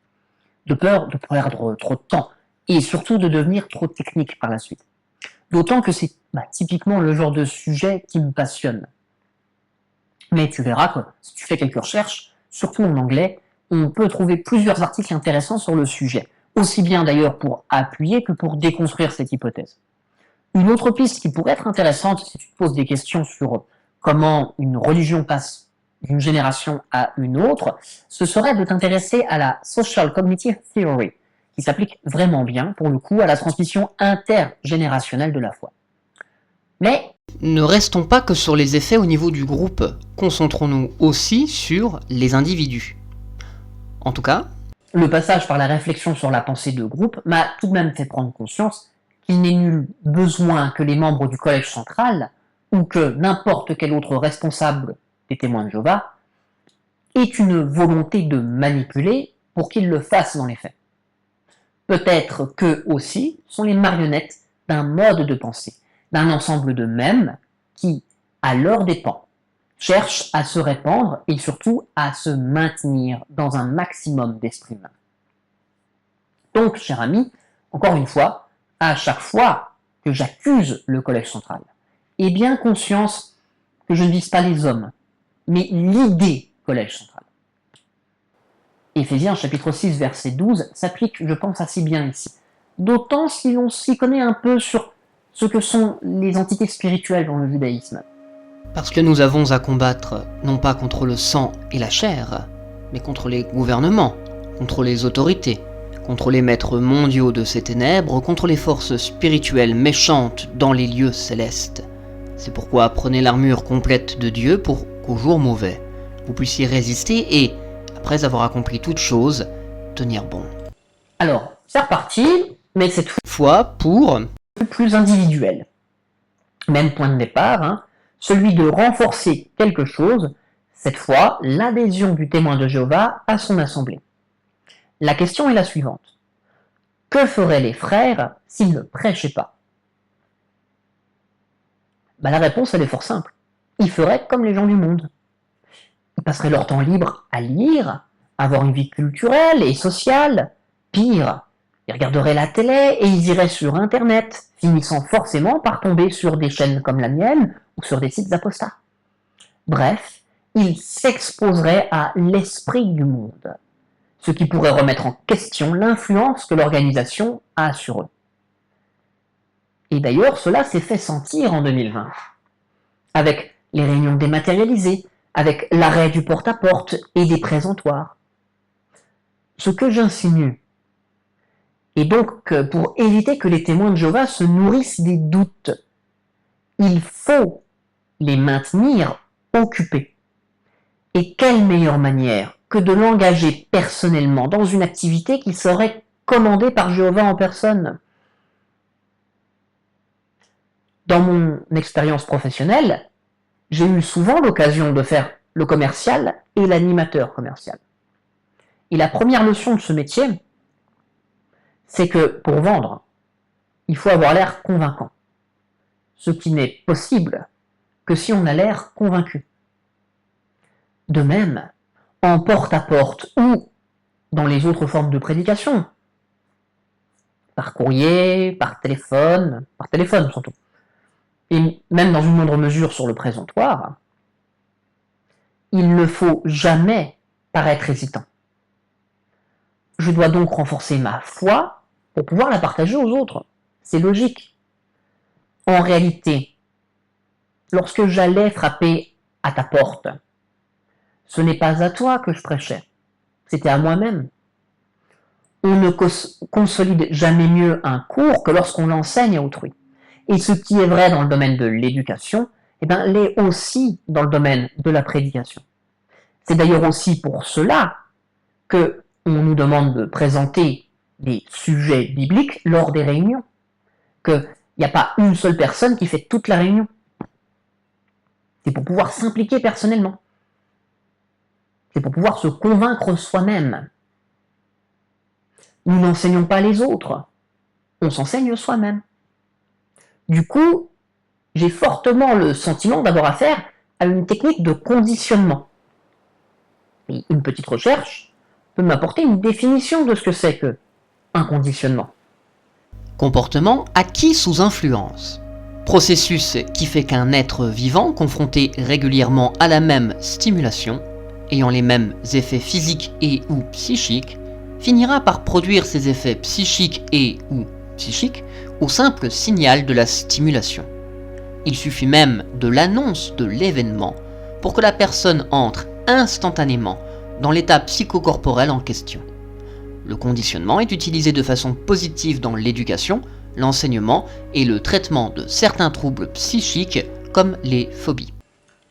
de peur de perdre trop de temps, et surtout de devenir trop technique par la suite. D'autant que c'est typiquement le genre de sujet qui me passionne. Mais tu verras que si tu fais quelques recherches, surtout en anglais, on peut trouver plusieurs articles intéressants sur le sujet, aussi bien d'ailleurs pour appuyer que pour déconstruire cette hypothèse. Une autre piste qui pourrait être intéressante si tu te poses des questions sur comment une religion passe d'une génération à une autre, ce serait de t'intéresser à la Social Cognitive Theory, qui s'applique vraiment bien, pour le coup, à la transmission intergénérationnelle de la foi. Mais ne restons pas que sur les effets au niveau du groupe, concentrons-nous aussi sur les individus. En tout cas, le passage par la réflexion sur la pensée de groupe m'a tout de même fait prendre conscience qu'il n'est nul besoin que les membres du Collège central, ou que n'importe quel autre responsable des témoins de Jéhovah, aient une volonté de manipuler pour qu'ils le fassent dans les faits. Peut-être qu'eux aussi sont les marionnettes d'un mode de pensée, d'un ensemble de mèmes qui, à leurs dépens, cherchent à se répandre et surtout à se maintenir dans un maximum d'esprit humain. Donc, cher ami, encore une fois, à chaque fois que j'accuse le Collège central, aie bien conscience que je ne vise pas les hommes, mais l'idée Collège central. Éphésiens chapitre 6 verset 12 s'applique, je pense, assez bien ici. D'autant si l'on s'y connaît un peu sur ce que sont les entités spirituelles dans le judaïsme. parce que nous avons à combattre non pas contre le sang et la chair, mais contre les gouvernements, contre les autorités, contre les maîtres mondiaux de ces ténèbres, contre les forces spirituelles méchantes dans les lieux célestes. C'est pourquoi prenez l'armure complète de Dieu pour qu'au jour mauvais, vous puissiez résister et, après avoir accompli toutes choses, tenir bon. Alors, c'est reparti, mais cette Foi pour plus individuel. Même point de départ, celui de renforcer quelque chose, cette fois l'adhésion du témoin de Jéhovah à son assemblée. La question est la suivante. Que feraient les frères s'ils ne prêchaient pas ? La réponse, elle est fort simple. Ils feraient comme les gens du monde. Ils passeraient leur temps libre à lire, à avoir une vie culturelle et sociale. Pire, ils regarderaient la télé et ils iraient sur Internet, finissant forcément par tomber sur des chaînes comme la mienne ou sur des sites apostats. Bref, ils s'exposeraient à l'esprit du monde, ce qui pourrait remettre en question l'influence que l'organisation a sur eux. Et d'ailleurs, cela s'est fait sentir en 2020, avec les réunions dématérialisées, avec l'arrêt du porte-à-porte et des présentoirs. Ce que j'insinue, Et donc, pour éviter que les témoins de Jéhovah se nourrissent des doutes, il faut les maintenir occupés. Et quelle meilleure manière que de l'engager personnellement dans une activité qui serait commandée par Jéhovah en personne. Dans mon expérience professionnelle, j'ai eu souvent l'occasion de faire le commercial et l'animateur commercial. Et la première leçon de ce métier, c'est que pour vendre, il faut avoir l'air convaincant. Ce qui n'est possible que si on a l'air convaincu. De même, en porte-à-porte ou dans les autres formes de prédication, par courrier, par téléphone surtout, et même dans une moindre mesure sur le présentoir, il ne faut jamais paraître hésitant. Je dois donc renforcer ma foi pour pouvoir la partager aux autres. C'est logique. En réalité, lorsque j'allais frapper à ta porte, ce n'est pas à toi que je prêchais, c'était à moi-même. On ne consolide jamais mieux un cours que lorsqu'on l'enseigne à autrui. Et ce qui est vrai dans le domaine de l'éducation, l'est aussi dans le domaine de la prédication. C'est d'ailleurs aussi pour cela que on nous demande de présenter des sujets bibliques lors des réunions, qu'il n'y a pas une seule personne qui fait toute la réunion. C'est pour pouvoir s'impliquer personnellement. C'est pour pouvoir se convaincre soi-même. Nous n'enseignons pas les autres, on s'enseigne soi-même. Du coup, j'ai fortement le sentiment d'avoir affaire à une technique de conditionnement. Et une petite recherche peut m'apporter une définition de ce que c'est que un conditionnement. Comportement acquis sous influence. Processus qui fait qu'un être vivant, confronté régulièrement à la même stimulation, ayant les mêmes effets physiques et ou psychiques, finira par produire ces effets psychiques et ou psychiques au simple signal de la stimulation. Il suffit même de l'annonce de l'événement pour que la personne entre instantanément dans l'état psychocorporel en question. Le conditionnement est utilisé de façon positive dans l'éducation, l'enseignement et le traitement de certains troubles psychiques comme les phobies.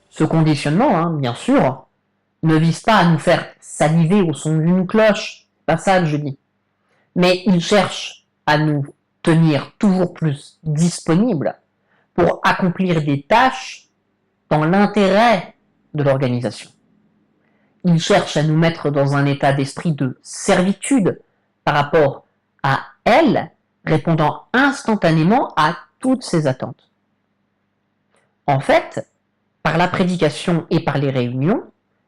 Ce conditionnement, bien sûr, ne vise pas à nous faire saliver au son d'une cloche, pas ça que je dis, mais il cherche à nous tenir toujours plus disponibles pour accomplir des tâches dans l'intérêt de l'organisation. Il cherche à nous mettre dans un état d'esprit de servitude par rapport à elle, répondant instantanément à toutes ses attentes. En fait, par la prédication et par les réunions,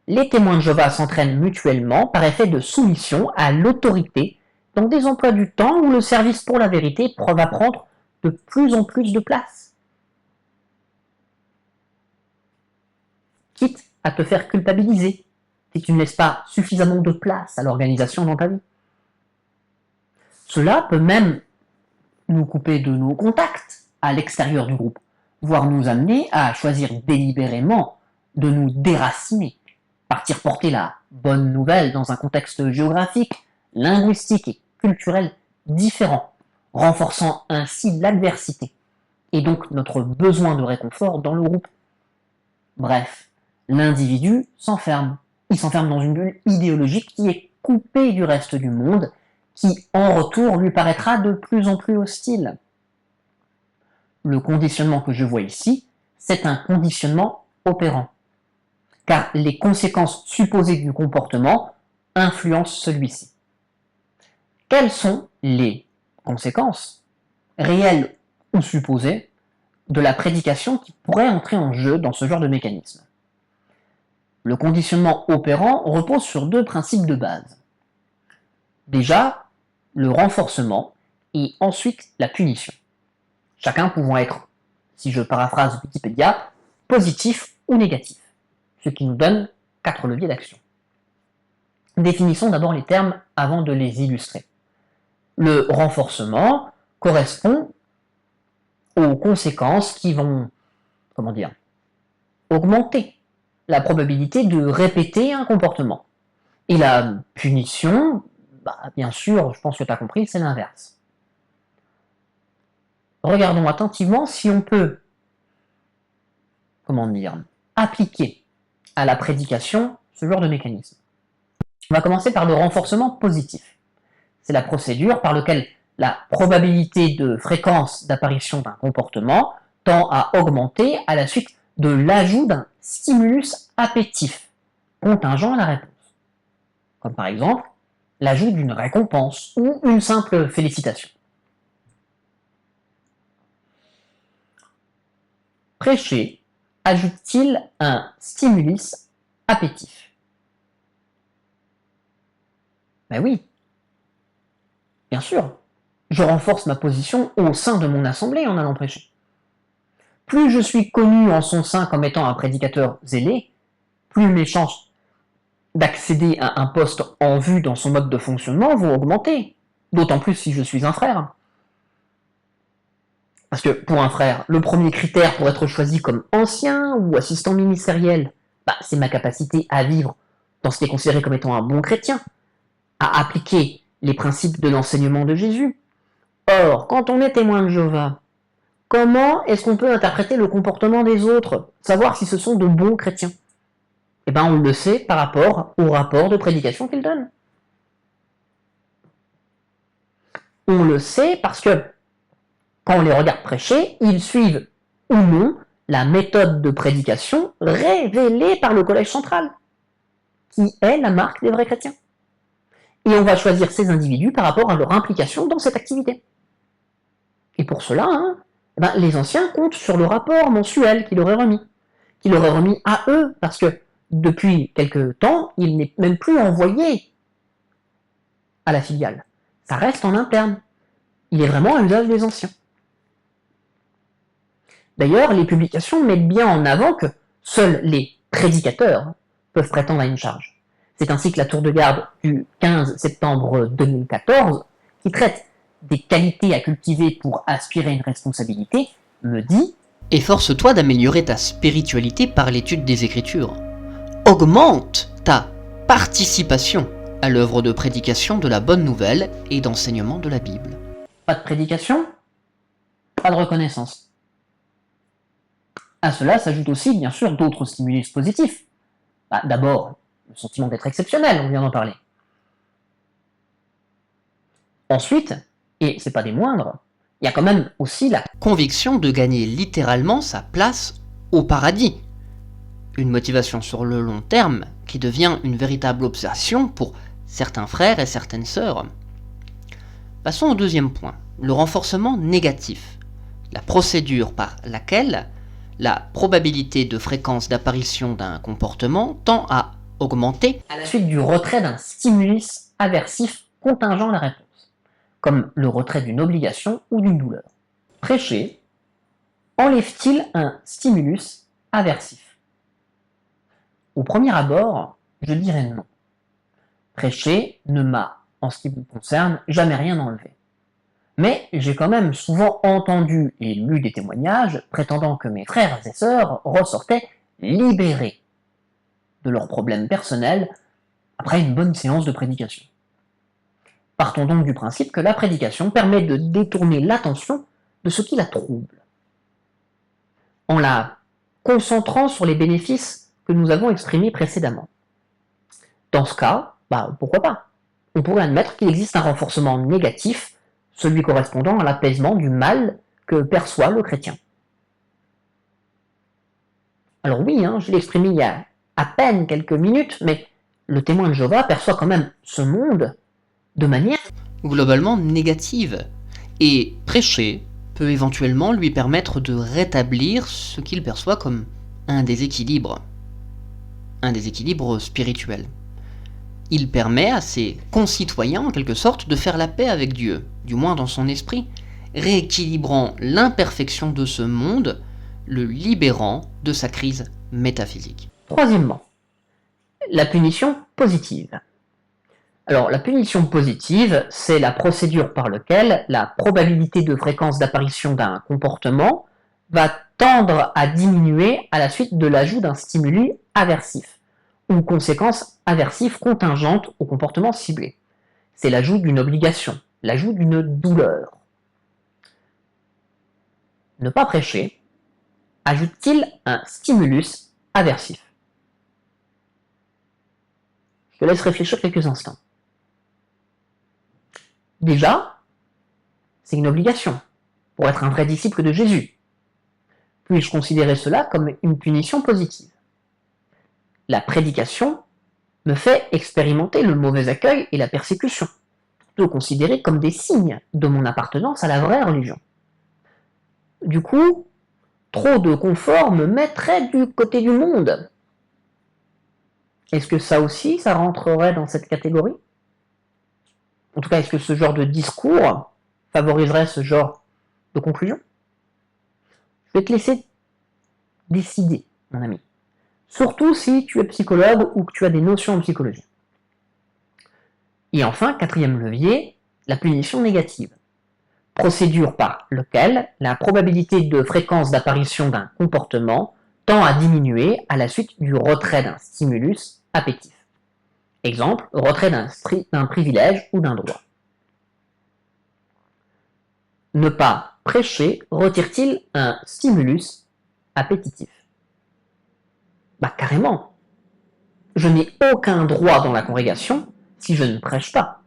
les témoins de Jéhovah s'entraînent mutuellement par effet de soumission à l'autorité dans des emplois du temps où le service pour la vérité va prendre de plus en plus de place. Quitte à te faire culpabiliser si tu ne laisses pas suffisamment de place à l'organisation dans ta vie. Cela peut même nous couper de nos contacts à l'extérieur du groupe, voire nous amener à choisir délibérément de nous déraciner, partir porter la bonne nouvelle dans un contexte géographique, linguistique et culturel différent, renforçant ainsi l'adversité et donc notre besoin de réconfort dans le groupe. Bref, l'individu s'enferme. Il s'enferme dans une bulle idéologique qui est coupée du reste du monde, qui en retour lui paraîtra de plus en plus hostile. Le conditionnement que je vois ici, c'est un conditionnement opérant, car les conséquences supposées du comportement influencent celui-ci. Quelles sont les conséquences, réelles ou supposées, de la prédication qui pourrait entrer en jeu dans ce genre de mécanisme? Le conditionnement opérant repose sur deux principes de base. Déjà, le renforcement et ensuite la punition. Chacun pouvant être, si je paraphrase Wikipédia, positif ou négatif, ce qui nous donne 4 leviers d'action. Définissons d'abord les termes avant de les illustrer. Le renforcement correspond aux conséquences qui vont, augmenter la probabilité de répéter un comportement. Et la punition bien sûr, je pense que tu as compris, c'est l'inverse. Regardons attentivement si on peut, appliquer à la prédication ce genre de mécanisme. On va commencer par le renforcement positif. C'est la procédure par laquelle la probabilité de fréquence d'apparition d'un comportement tend à augmenter à la suite de l'ajout d'un stimulus appétif contingent à la réponse. Comme par exemple l'ajout d'une récompense ou une simple félicitation. Prêcher ajoute-t-il un stimulus appétif? Ben oui, bien sûr. Je renforce ma position au sein de mon assemblée en allant prêcher. Plus je suis connu en son sein comme étant un prédicateur zélé, plus mes chances d'accéder à un poste en vue dans son mode de fonctionnement vont augmenter. D'autant plus si je suis un frère. Parce que pour un frère, le premier critère pour être choisi comme ancien ou assistant ministériel, c'est ma capacité à vivre dans ce qui est considéré comme étant un bon chrétien, à appliquer les principes de l'enseignement de Jésus. Or, quand on est témoin de Jéhovah, comment est-ce qu'on peut interpréter le comportement des autres, savoir si ce sont de bons chrétiens? On le sait par rapport au rapport de prédication qu'ils donnent. On le sait parce que quand on les regarde prêcher, ils suivent ou non la méthode de prédication révélée par le Collège central, qui est la marque des vrais chrétiens. Et on va choisir ces individus par rapport à leur implication dans cette activité. Et pour cela, les anciens comptent sur le rapport mensuel qu'il aurait remis à eux, parce que depuis quelque temps, il n'est même plus envoyé à la filiale. Ça reste en interne. Il est vraiment à l'usage des anciens. D'ailleurs, les publications mettent bien en avant que seuls les prédicateurs peuvent prétendre à une charge. C'est ainsi que la tour de garde du 15 septembre 2014, qui traite des qualités à cultiver pour aspirer à une responsabilité, me dit « Efforce-toi d'améliorer ta spiritualité par l'étude des Écritures. Augmente ta participation à l'œuvre de prédication de la bonne nouvelle et d'enseignement de la Bible. » Pas de prédication, pas de reconnaissance. À cela s'ajoutent aussi, bien sûr, d'autres stimulus positifs. D'abord, le sentiment d'être exceptionnel, on vient d'en parler. Ensuite, et c'est pas des moindres, il y a quand même aussi la conviction de gagner littéralement sa place au paradis. Une motivation sur le long terme qui devient une véritable obsession pour certains frères et certaines sœurs. Passons au deuxième point, le renforcement négatif. La procédure par laquelle la probabilité de fréquence d'apparition d'un comportement tend à augmenter à la suite du retrait d'un stimulus aversif contingent à la réponse, comme le retrait d'une obligation ou d'une douleur. Prêcher enlève-t-il un stimulus aversif? Au premier abord, je dirais non. Prêcher ne m'a, en ce qui me concerne, jamais rien enlevé. Mais j'ai quand même souvent entendu et lu des témoignages prétendant que mes frères et sœurs ressortaient libérés de leurs problèmes personnels après une bonne séance de prédication. Partons donc du principe que la prédication permet de détourner l'attention de ce qui la trouble, en la concentrant sur les bénéfices que nous avons exprimés précédemment. Dans ce cas, pourquoi pas? On pourrait admettre qu'il existe un renforcement négatif, celui correspondant à l'apaisement du mal que perçoit le chrétien. Alors oui, je l'ai exprimé il y a à peine quelques minutes, mais le témoin de Jéhovah perçoit quand même ce monde de manière globalement négative, et prêcher peut éventuellement lui permettre de rétablir ce qu'il perçoit comme un déséquilibre spirituel. Il permet à ses concitoyens, en quelque sorte, de faire la paix avec Dieu, du moins dans son esprit, rééquilibrant l'imperfection de ce monde, le libérant de sa crise métaphysique. Troisièmement, la punition positive. Alors, la punition positive, c'est la procédure par laquelle la probabilité de fréquence d'apparition d'un comportement va tendre à diminuer à la suite de l'ajout d'un stimuli aversif ou conséquence aversive contingente au comportement ciblé. c'est l'ajout d'une obligation, l'ajout d'une douleur. Ne pas prêcher ajoute-t-il un stimulus aversif? Je te laisse réfléchir quelques instants. Déjà, c'est une obligation pour être un vrai disciple de Jésus. Puis-je considérer cela comme une punition positive? La prédication me fait expérimenter le mauvais accueil et la persécution, plutôt considérés comme des signes de mon appartenance à la vraie religion. Du coup, trop de confort me mettrait du côté du monde. Est-ce que ça aussi, ça rentrerait dans cette catégorie? En tout cas, est-ce que ce genre de discours favoriserait ce genre de conclusion? Je vais te laisser décider, mon ami. Surtout si tu es psychologue ou que tu as des notions en psychologie. Et enfin, quatrième levier, la punition négative. Procédure par laquelle la probabilité de fréquence d'apparition d'un comportement tend à diminuer à la suite du retrait d'un stimulus affectif. Exemple, retrait d'un privilège ou d'un droit. Ne pas prêcher retire-t-il un stimulus appétitif? Carrément. Je n'ai aucun droit dans la congrégation si je ne prêche pas.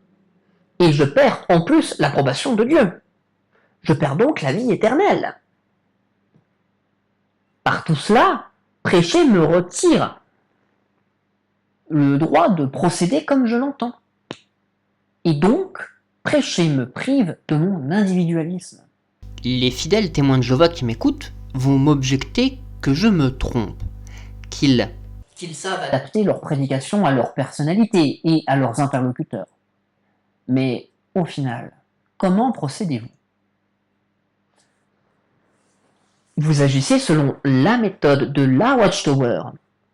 Et je perds en plus l'approbation de Dieu. Je perds donc la vie éternelle. Par tout cela, prêcher me retire le droit de procéder comme je l'entends. Et donc, prêcher me prive de mon individualisme. Les fidèles témoins de Jéhovah qui m'écoutent vont m'objecter que je me trompe, qu'ils savent adapter leur prédication à leur personnalité et à leurs interlocuteurs. Mais au final, comment procédez-vous? Vous agissez selon la méthode de la Watchtower,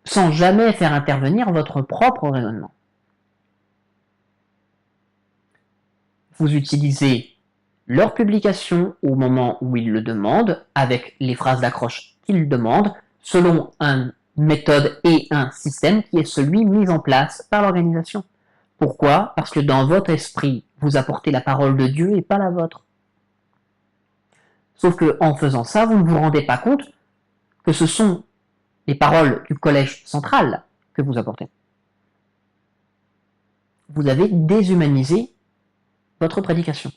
sans jamais faire intervenir votre propre raisonnement. Vous utilisez leur publication au moment où ils le demandent, avec les phrases d'accroche qu'ils demandent, selon une méthode et un système qui est celui mis en place par l'organisation. Pourquoi? Parce que dans votre esprit, vous apportez la parole de Dieu et pas la vôtre. Sauf que en faisant ça, vous ne vous rendez pas compte que ce sont les paroles du collège central que vous apportez. Vous avez déshumanisé votre prédication.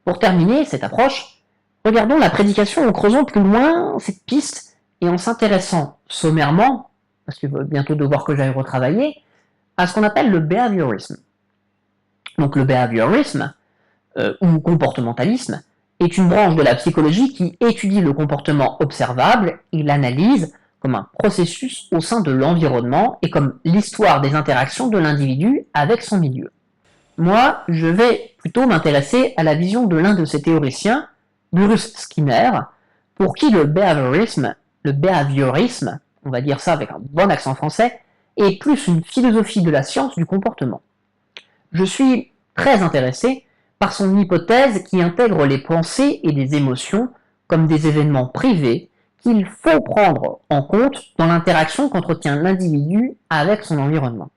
Pour terminer cette approche, regardons la prédication en creusant plus loin cette piste et en s'intéressant sommairement, parce qu'il va bientôt devoir que j'aille retravailler, à ce qu'on appelle le behaviorisme. Donc le behaviorisme, ou comportementalisme, est une branche de la psychologie qui étudie le comportement observable et l'analyse comme un processus au sein de l'environnement et comme l'histoire des interactions de l'individu avec son milieu. Moi, je vais plutôt m'intéresser à la vision de l'un de ces théoriciens, Bruce Skinner, pour qui le behaviorisme, on va dire ça avec un bon accent français, est plus une philosophie de la science du comportement. Je suis très intéressé par son hypothèse qui intègre les pensées et les émotions comme des événements privés qu'il faut prendre en compte dans l'interaction qu'entretient l'individu avec son environnement.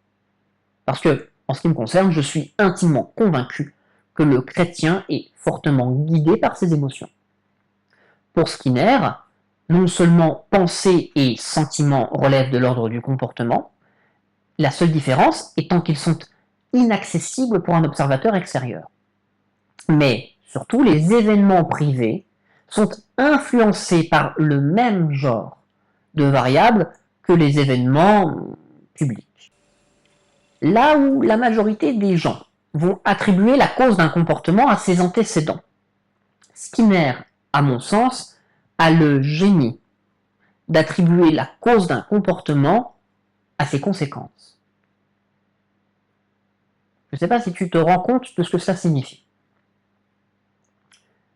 Parce que, en ce qui me concerne, je suis intimement convaincu que le chrétien est fortement guidé par ses émotions. Pour Skinner, non seulement pensée et sentiment relèvent de l'ordre du comportement, la seule différence étant qu'ils sont inaccessibles pour un observateur extérieur. Mais, surtout, les événements privés sont influencés par le même genre de variables que les événements publics. Là où la majorité des gens vont attribuer la cause d'un comportement à ses antécédents, Skinner, à mon sens, a le génie d'attribuer la cause d'un comportement à ses conséquences. Je ne sais pas si tu te rends compte de ce que ça signifie.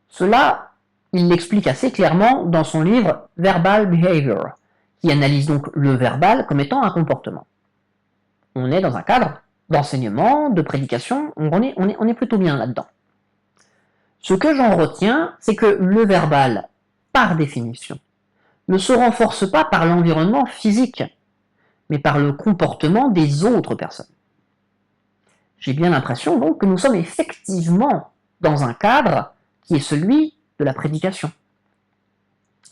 Cela, il l'explique assez clairement dans son livre Verbal Behavior, qui analyse donc le verbal comme étant un comportement. On est dans un cadre d'enseignement, de prédication, on est plutôt bien là-dedans. Ce que j'en retiens, c'est que le verbal, par définition, ne se renforce pas par l'environnement physique, mais par le comportement des autres personnes. J'ai bien l'impression donc que nous sommes effectivement dans un cadre qui est celui de la prédication.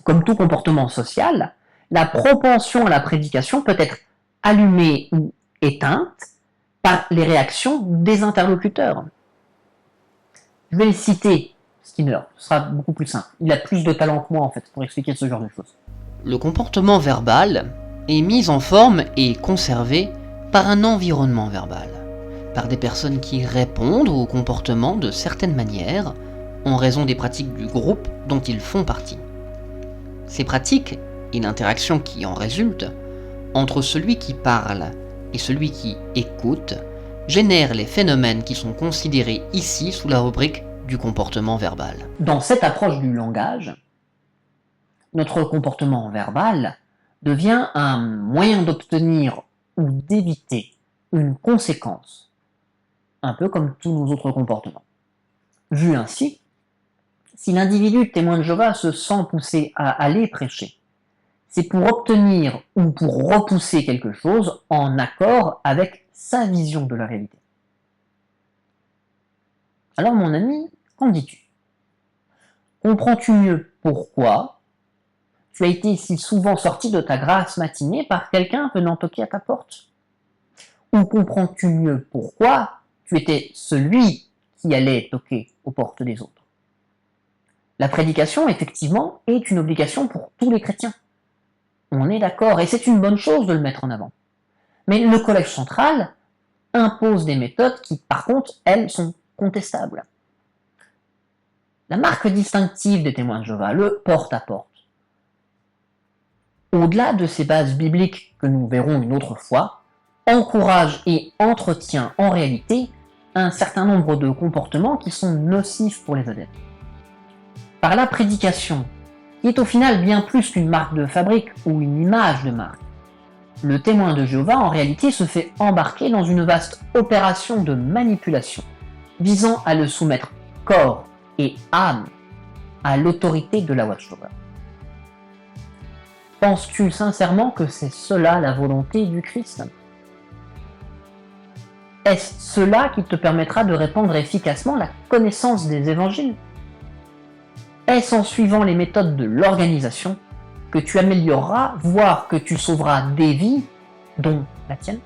Comme tout comportement social, la propension à la prédication peut être allumée ou éteinte par les réactions des interlocuteurs. Je vais les citer, Skinner, ce sera beaucoup plus simple. Il a plus de talent que moi en fait pour expliquer ce genre de choses. Le comportement verbal est mis en forme et conservé par un environnement verbal, par des personnes qui répondent au comportement de certaines manières en raison des pratiques du groupe dont ils font partie. Ces pratiques et l'interaction qui en résulte entre celui qui parle et celui qui écoute génèrent les phénomènes qui sont considérés ici sous la rubrique du comportement verbal. Dans cette approche du langage, notre comportement verbal devient un moyen d'obtenir ou d'éviter une conséquence, un peu comme tous nos autres comportements. Vu ainsi, si l'individu témoin de Jéhovah se sent poussé à aller prêcher, c'est pour obtenir ou pour repousser quelque chose en accord avec sa vision de la réalité. Alors mon ami, qu'en dis-tu? Comprends-tu mieux pourquoi tu as été si souvent sorti de ta grasse matinée par quelqu'un venant toquer à ta porte? Ou comprends-tu mieux pourquoi tu étais celui qui allait toquer aux portes des autres? La prédication, effectivement, est une obligation pour tous les chrétiens. On est d'accord, et c'est une bonne chose de le mettre en avant. Mais le Collège central impose des méthodes qui, par contre, elles, sont contestables. La marque distinctive des témoins de Jéhovah, le porte-à-porte. Au-delà de ces bases bibliques que nous verrons une autre fois, encourage et entretient en réalité un certain nombre de comportements qui sont nocifs pour les adeptes. Par la prédication, qui est au final bien plus qu'une marque de fabrique ou une image de marque, le témoin de Jéhovah en réalité se fait embarquer dans une vaste opération de manipulation, visant à le soumettre corps et âme à l'autorité de la Watchtower. Penses-tu sincèrement que c'est cela la volonté du Christ? Est-ce cela qui te permettra de répandre efficacement la connaissance des évangiles? Est-ce en suivant les méthodes de l'organisation que tu amélioreras, voire que tu sauveras des vies, dont la tienne?